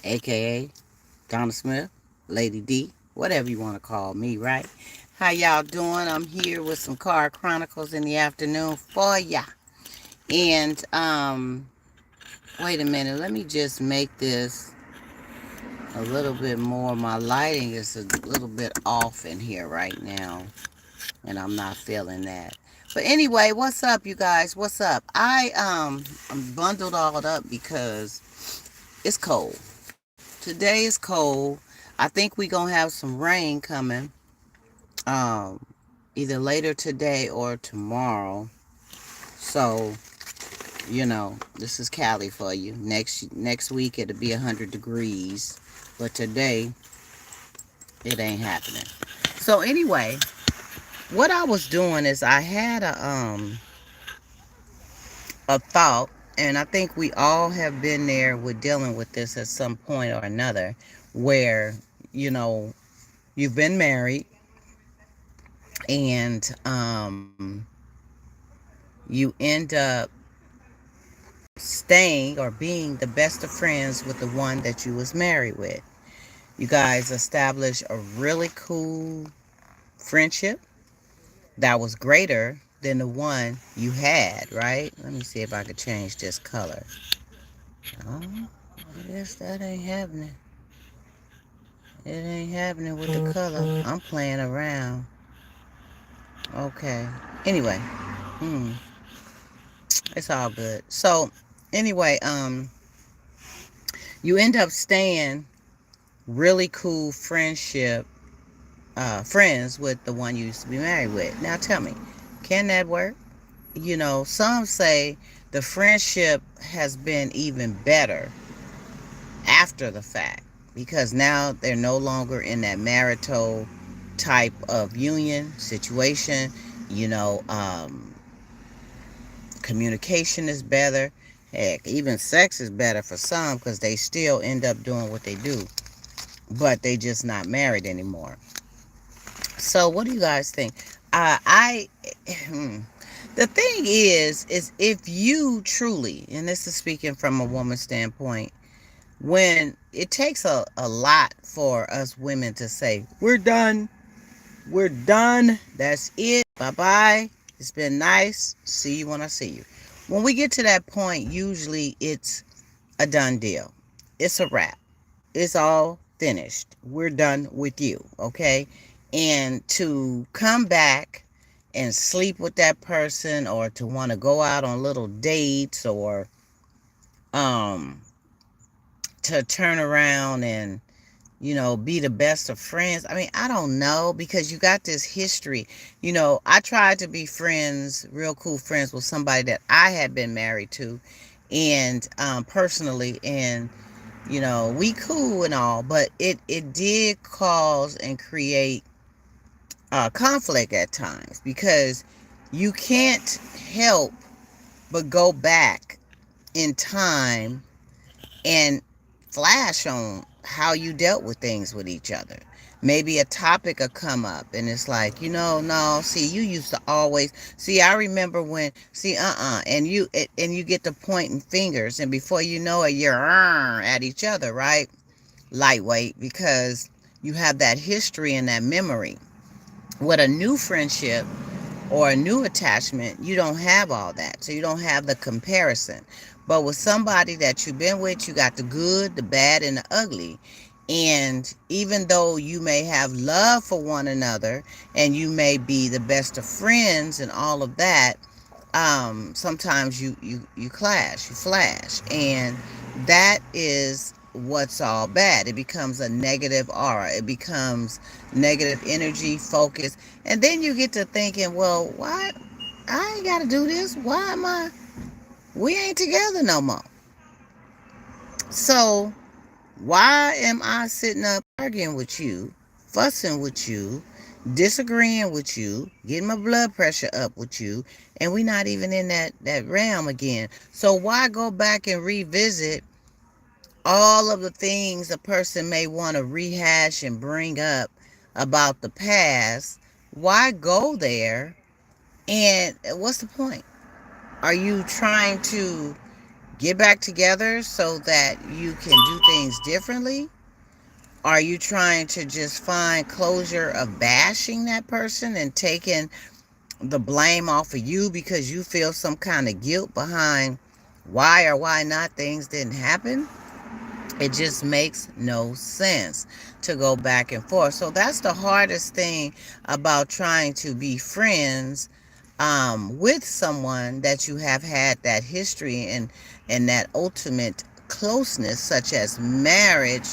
aka Donna Smith, Lady D, whatever you want to call me, right? How y'all doing? I'm here with some car chronicles in the afternoon for ya. And wait a minute, let me just make this a little bit more. My lighting is a little bit off in here right now, and I'm not feeling that. But anyway, what's up, you guys? What's up? I'm bundled all up because it's cold. Today is cold. I think we gonna have some rain coming. Um, Either later today or tomorrow. So, this is Cali for you. Next week it'll be 100 degrees. But today it ain't happening. So anyway, what I was doing is I had a thought, and I think we all have been there with dealing with this at some point or another, where you know you've been married and you end up staying or being the best of friends with the one that you was married with. You guys establish a really cool friendship that was greater than the one you had, right? Let me see if I could change this color. Oh, I guess that ain't happening. It ain't happening with the color. I'm playing around. Okay. Anyway, hmm, it's all good. So, anyway, you end up staying really cool friends with the one you used to be married with. Now, tell me, can that work? Some say the friendship has been even better after the fact because now they're no longer in that marital type of union situation. You know, communication is better. Heck, even sex is better for some because they still end up doing what they do, but they just not married anymore. So, what do you guys think? I the thing is if you truly, and this is speaking from a woman's standpoint, when it takes a lot for us women to say, we're done, that's it, bye bye, it's been nice, see you when I see you. When we get to that point, usually it's a done deal. It's a wrap. It's all finished. We're done with you, okay? And to come back and sleep with that person or to want to go out on little dates or um to turn around and be the best of friends. I mean, I don't know because you got this history. I tried to be friends, real cool friends with somebody that I had been married to and personally, and we cool and all, but it did cause and create conflict at times because you can't help but go back in time and flash on how you dealt with things with each other. Maybe a topic will come up and it's like, no, see, you used to always see, I remember when, see, and you get to pointing fingers, and before you know it, you're at each other, right? Lightweight, because you have that history and that memory. With a new friendship or a new attachment, you don't have all that. So you don't have the comparison. But with somebody that you've been with, you got the good, the bad, and the ugly. And even though you may have love for one another and you may be the best of friends and all of that, sometimes you clash, you flash. And that is what's all bad. It becomes a negative aura. It becomes negative energy, focus. And then you get to thinking, well, why I ain't got to do this? Why am I? We ain't together no more. So why am I sitting up arguing with you, fussing with you, disagreeing with you, getting my blood pressure up with you, and we not even in that realm again? So why go back and revisit all of the things a person may want to rehash and bring up about the past? Why go there? And what's the point? Are you trying to get back together so that you can do things differently? Are you trying to just find closure of bashing that person and taking the blame off of you because you feel some kind of guilt behind why or why not things didn't happen? It just makes no sense to go back and forth. So that's the hardest thing about trying to be friends with someone that you have had that history and that ultimate closeness, such as marriage,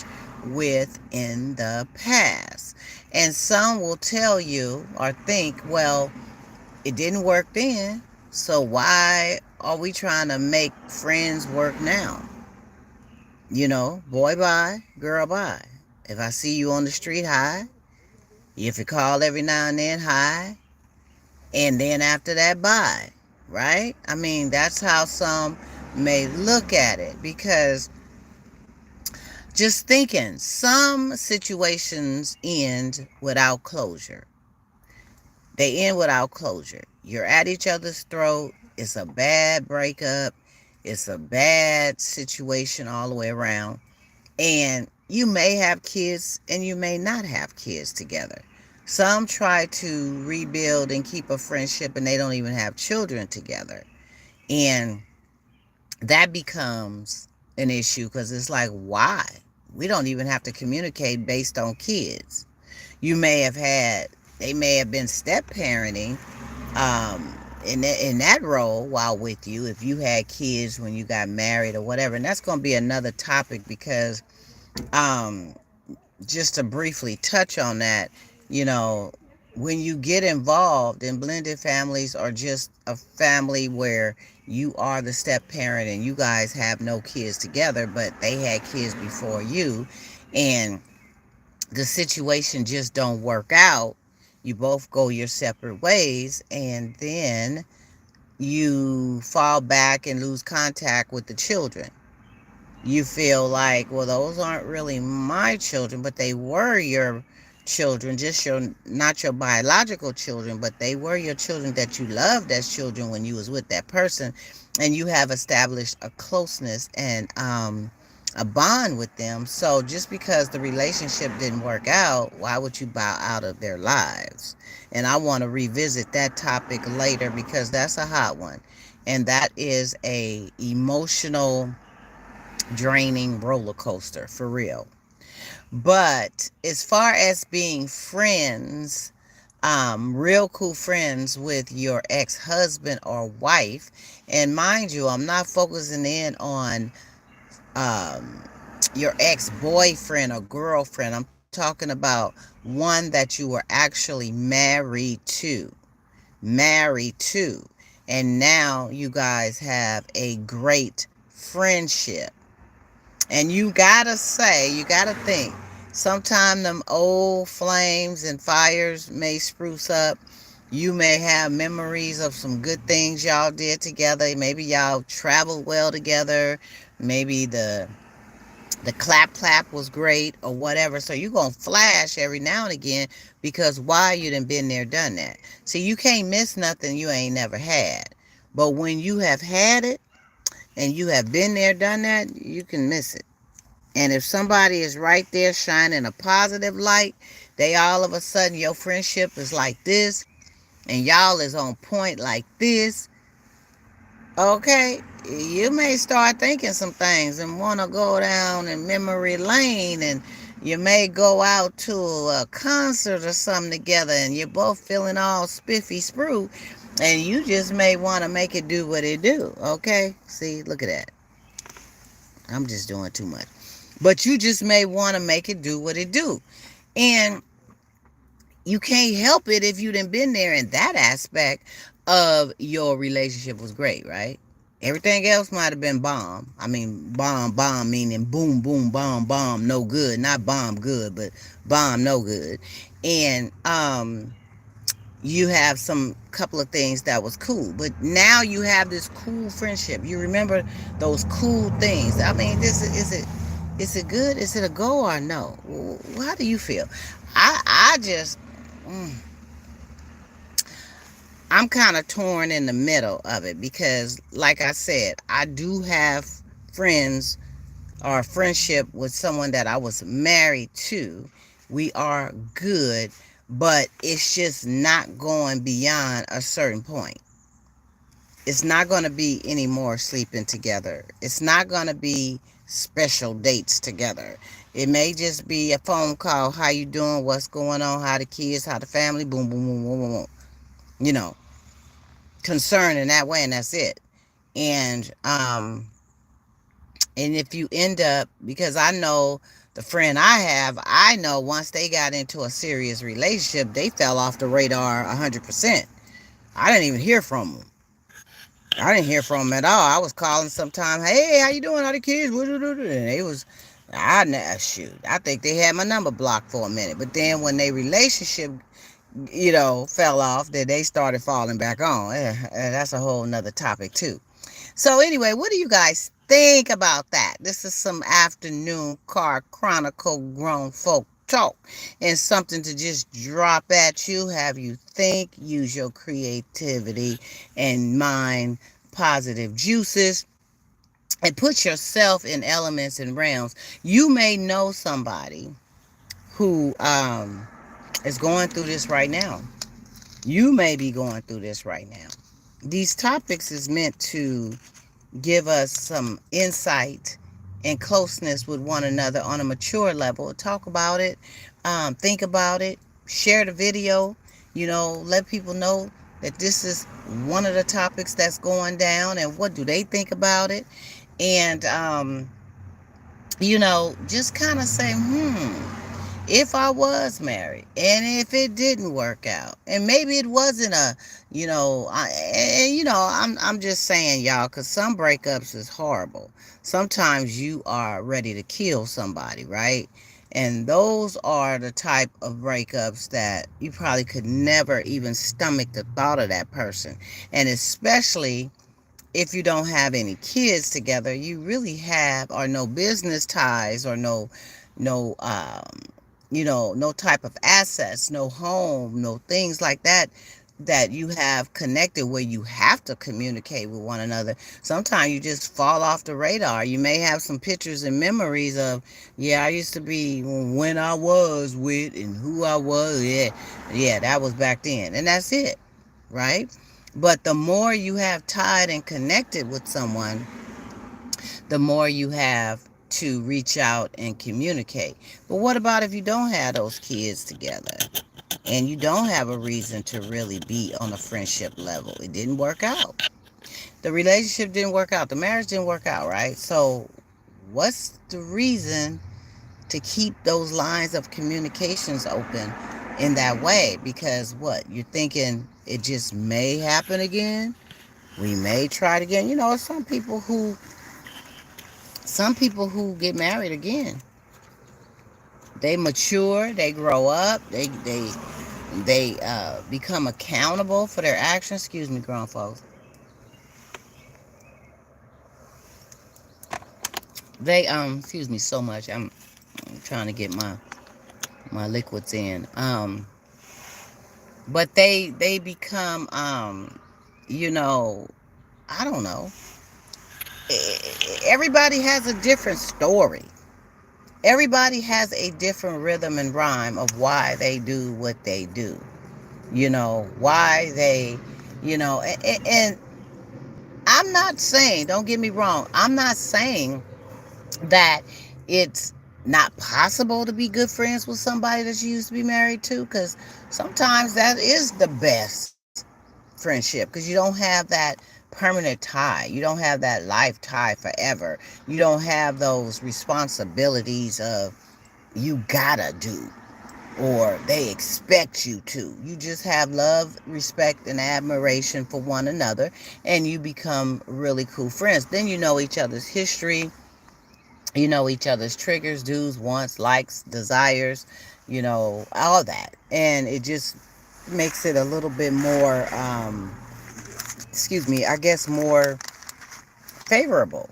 with in the past. And some will tell you or think, well, it didn't work then, so why are we trying to make friends work now? You know, boy bye, girl bye. If I see you on the street, hi. If you call every now and then, hi. And then after that, bye. Right? I mean, that's how some may look at it, because just thinking, some situations end without closure. They end without closure. You're at each other's throat. It's a bad breakup. It's a bad situation all the way around. And you may have kids and you may not have kids together. Some try to rebuild and keep a friendship and they don't even have children together. And that becomes an issue because it's like, why? We don't even have to communicate based on kids. You may have had, they may have been step parenting in that role while with you, if you had kids when you got married or whatever. And that's going to be another topic, because um, just to briefly touch on that, you know, when you get involved in blended families or just a family where you are the step parent and you guys have no kids together, but they had kids before you, and the situation just don't work out, you both go your separate ways, and then you fall back and lose contact with the children. You feel like, well, those aren't really my children, but they were your children, just your, not your biological children, but they were your children that you loved as children when you was with that person, and you have established a closeness and a bond with them. So just because the relationship didn't work out, why would you bow out of their lives? And I want to revisit that topic later, because that's a hot one, and that is a emotional draining roller coaster for real. But as far as being friends, real cool friends with your ex-husband or wife, and mind you, I'm not focusing in on um, your ex-boyfriend or girlfriend. I'm talking about one that you were actually married to, and now you guys have a great friendship. And you gotta think, sometime them old flames and fires may spruce up. You may have memories of some good things y'all did together. Maybe y'all traveled well together. Maybe the clap clap was great or whatever. So you're going to flash every now and again, because why? You done been there, done that. See, you can't miss nothing you ain't never had. But when you have had it and you have been there, done that, you can miss it. And if somebody is right there shining a positive light, they all of a sudden, your friendship is like this, and y'all is on point like this, okay, you may start thinking some things and want to go down in memory lane, and you may go out to a concert or something together, and you're both feeling all spiffy sprue, and you just may want to make it do what it do, okay? See, look at that. I'm just doing too much. But you just may want to make it do what it do. And you can't help it if you done been there in that aspect of your relationship was great, right? Everything else might have been bomb. I mean, bomb meaning boom, boom, bomb, no good. Not bomb good, but bomb no good. And you have some couple of things that was cool, but now you have this cool friendship. You remember those cool things. I mean, is it good? Is it a go or no? How do you feel? I just I'm kind of torn in the middle of it, because like I said, I do have friends or friendship with someone that I was married to. We are good, but it's just not going beyond a certain point. It's not going to be any more sleeping together. It's not going to be special dates together. It may just be a phone call. How you doing? What's going on? How the kids? How the family? Boom, boom, boom, boom, boom, boom. You know, concern in that way, and that's it. And and if you end up, because I know the friend I have, I know once they got into a serious relationship, they fell off the radar 100%. I didn't even hear from them. I didn't hear from them at all. I was calling sometime, hey, how you doing? How the kids? And they was, shoot, I think they had my number blocked for a minute. But then when their relationship, fell off, then they started falling back on. That's a whole nother topic too. So anyway, what do you guys think about that? This is some afternoon car chronicle grown folk talk, and something to just drop at you, have you think, use your creativity and mind positive juices, and put yourself in elements and realms. You may know somebody who is going through this right now. You may be going through this right now. These topics is meant to give us some insight and closeness with one another on a mature level. Talk about it, think about it, share the video, let people know that this is one of the topics that's going down and what do they think about it. And, just kind of say, if I was married and if it didn't work out and maybe it wasn't I'm just saying, y'all, because some breakups is horrible. Sometimes you are ready to kill somebody, right? And those are the type of breakups that you probably could never even stomach the thought of that person. And especially if you don't have any kids together, you really have, or no business ties, or no no type of assets, no home, no things like that that you have connected where you have to communicate with one another. Sometimes you just fall off the radar. You may have some pictures and memories of, yeah, I used to be when I was with and who I was. Yeah, that was back then. And that's it, right? But the more you have tied and connected with someone, the more you have to reach out and communicate. But what about if you don't have those kids together and you don't have a reason to really be on a friendship level? It didn't work out. The relationship didn't work out. The marriage didn't work out, right? So what's the reason to keep those lines of communications open in that way? Because what? You're thinking it just may happen again? We may try it again. Some people who get married again, they mature, they grow up, they become accountable for their actions. Excuse me, grown folks. They excuse me so much. I'm trying to get my liquids in. But they become I don't know. Everybody has a different story. Everybody has a different rhythm and rhyme of why they do what they do. Why they, and I'm not saying, don't get me wrong, I'm not saying that it's not possible to be good friends with somebody that you used to be married to, because sometimes that is the best friendship, because you don't have that permanent tie. You don't have that life tie forever. You don't have those responsibilities of you gotta do or they expect you to. You just have love, respect, and admiration for one another, and you become really cool friends. Then you know each other's history, you know each other's triggers, do's, wants, likes, desires, all that. And it just makes it a little bit more, I guess more favorable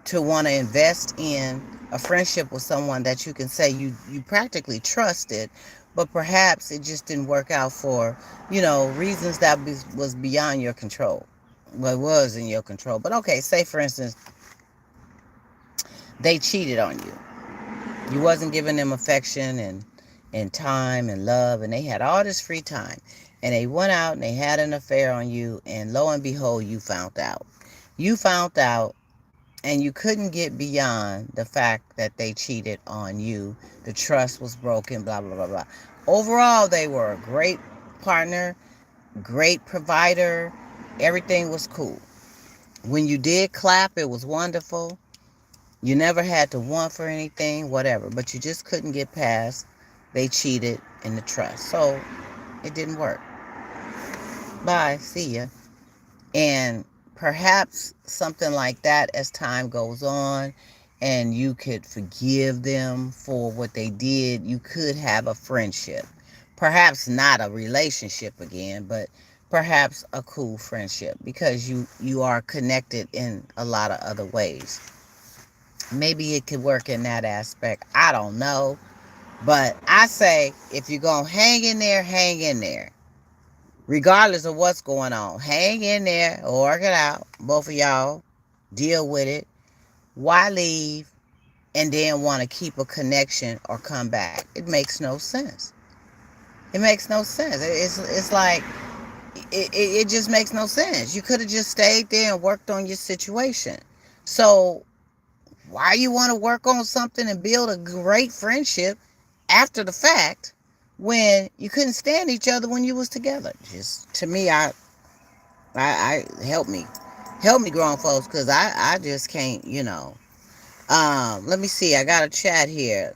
to want to invest in a friendship with someone that you can say you practically trusted, but perhaps it just didn't work out for, reasons that was beyond your control. Well, it was in your control. But okay, say for instance, they cheated on you. You wasn't giving them affection and time and love, and they had all this free time. And they went out and they had an affair on you, and lo and behold, you found out. You found out, and you couldn't get beyond the fact that they cheated on you. The trust was broken, blah, blah, blah, blah. Overall, they were a great partner, great provider. Everything was cool. When you did clap, it was wonderful. You never had to want for anything, whatever. But you just couldn't get past they cheated in the trust. So it didn't work. Bye. See ya. And perhaps something like that, as time goes on and you could forgive them for what they did, you could have a friendship. Perhaps not a relationship again, but perhaps a cool friendship, because you are connected in a lot of other ways. Maybe it could work in that aspect. I don't know. But I say, if you're going to hang in there, hang in there. Regardless of what's going on. Hang in there, work it out. Both of y'all deal with it. Why leave and then want to keep a connection or come back? It makes no sense. It makes no sense. It's like, it just makes no sense. You could have just stayed there and worked on your situation. So why you want to work on something and build a great friendship after the fact when you couldn't stand each other when you was together? Just, to me, I help me grown folks, because I just can't, let me see, I got a chat here.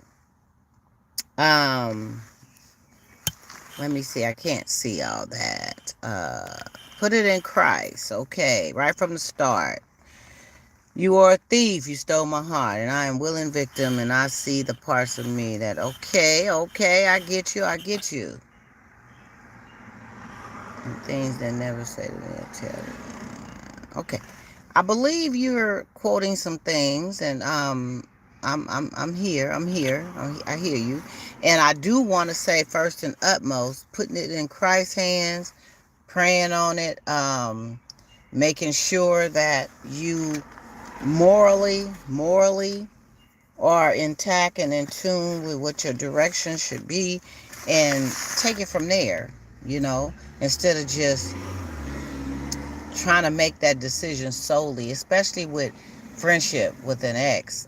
Let me see, I can't see all that. Put it in Christ. Okay, right from the start. You are a thief, you stole my heart, and I am willing victim, and I see the parts of me that, okay, I get you. And things that never say to me, I tell you. Okay. I believe you're quoting some things, and I'm here. I hear you. And I do want to say, first and utmost, putting it in Christ's hands, praying on it, making sure that you morally are intact and in tune with what your direction should be, and take it from there, instead of just trying to make that decision solely, especially with friendship with an ex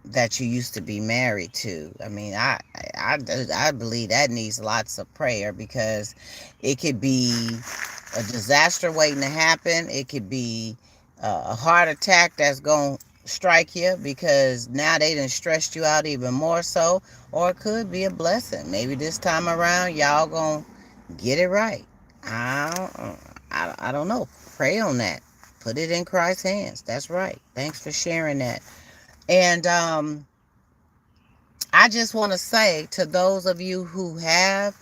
that you used to be married to. I mean, I believe that needs lots of prayer, because it could be a disaster waiting to happen. It could be a heart attack that's going to strike you because now they done stressed you out even more so. Or it could be a blessing. Maybe this time around y'all going to get it right. I don't know. Pray on that. Put it in Christ's hands. That's right. Thanks for sharing that. And I just want to say to those of you who have,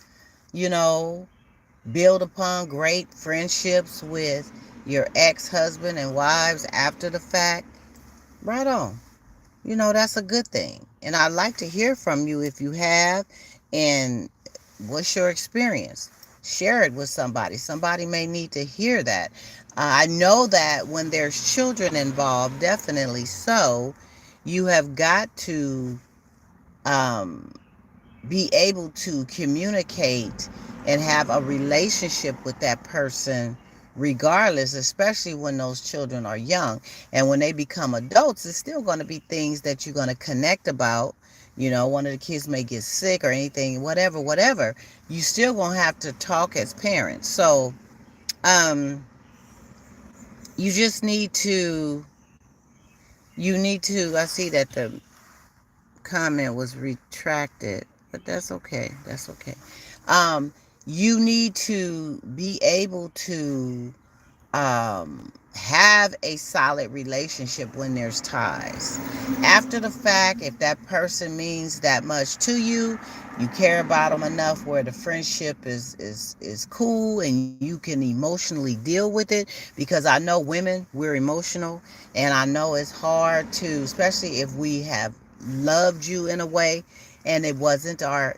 build upon great friendships with your ex-husband and wives after the fact, right on. That's a good thing. And I'd like to hear from you if you have, and what's your experience. Share it with somebody. Somebody may need to hear that. I know that when there's children involved, definitely so, you have got to be able to communicate and have a relationship with that person regardless, especially when those children are young. And when they become adults, it's still going to be things that you're going to connect about. One of the kids may get sick or anything, whatever. You still going to have to talk as parents. So, you just need to, I see that the comment was retracted, but that's okay. You need to be able to have a solid relationship when there's ties. After the fact, if that person means that much to you, you care about them enough where the friendship is cool and you can emotionally deal with it. Because I know women, we're emotional, and I know it's hard to, especially if we have loved you in a way and it wasn't our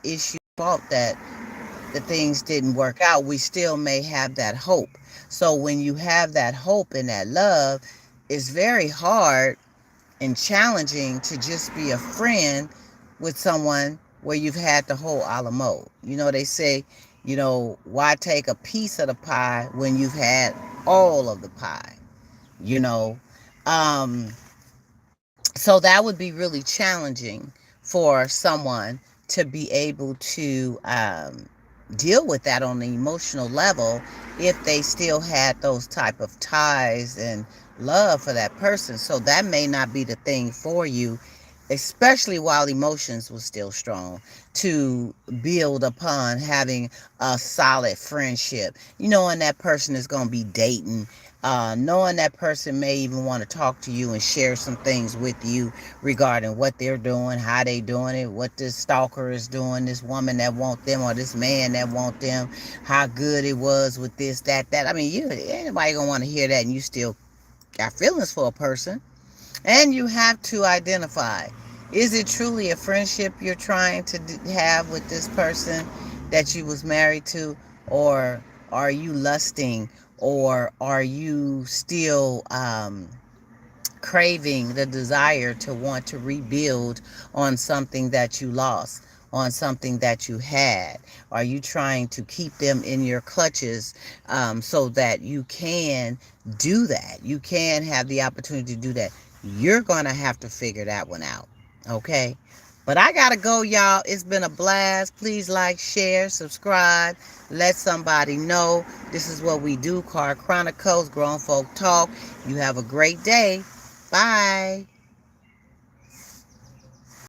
fault that the things didn't work out, we still may have that hope. So when you have that hope and that love, it's very hard and challenging to just be a friend with someone where you've had the whole a la mode. You know, they say, you know, why take a piece of the pie when you've had all of the pie? You know, um, so that would be really challenging for someone to be able to deal with that on the emotional level if they still had those type of ties and love for that person. So that may not be the thing for you, especially while emotions were still strong, to build upon having a solid friendship. You know, and that person is going to be dating, knowing that person may even want to talk to you and share some things with you regarding what they're doing, how they doing it, what this stalker is doing, this woman that want them or this man that want them, how good it was with this, that. I mean, you anybody gonna want to hear that, and you still got feelings for a person. And you have to identify, is it truly a friendship you're trying to have with this person that you was married to, or are you lusting, or are you still craving the desire to want to rebuild on something that you lost, on something that you had? Are you trying to keep them in your clutches so that you can do that? You can have the opportunity to do that. You're going to have to figure that one out. Okay? But I got to go, y'all. It's been a blast. Please like, share, subscribe. Let somebody know. This is what we do. Car Chronicles, Grown Folk Talk. You have a great day. Bye.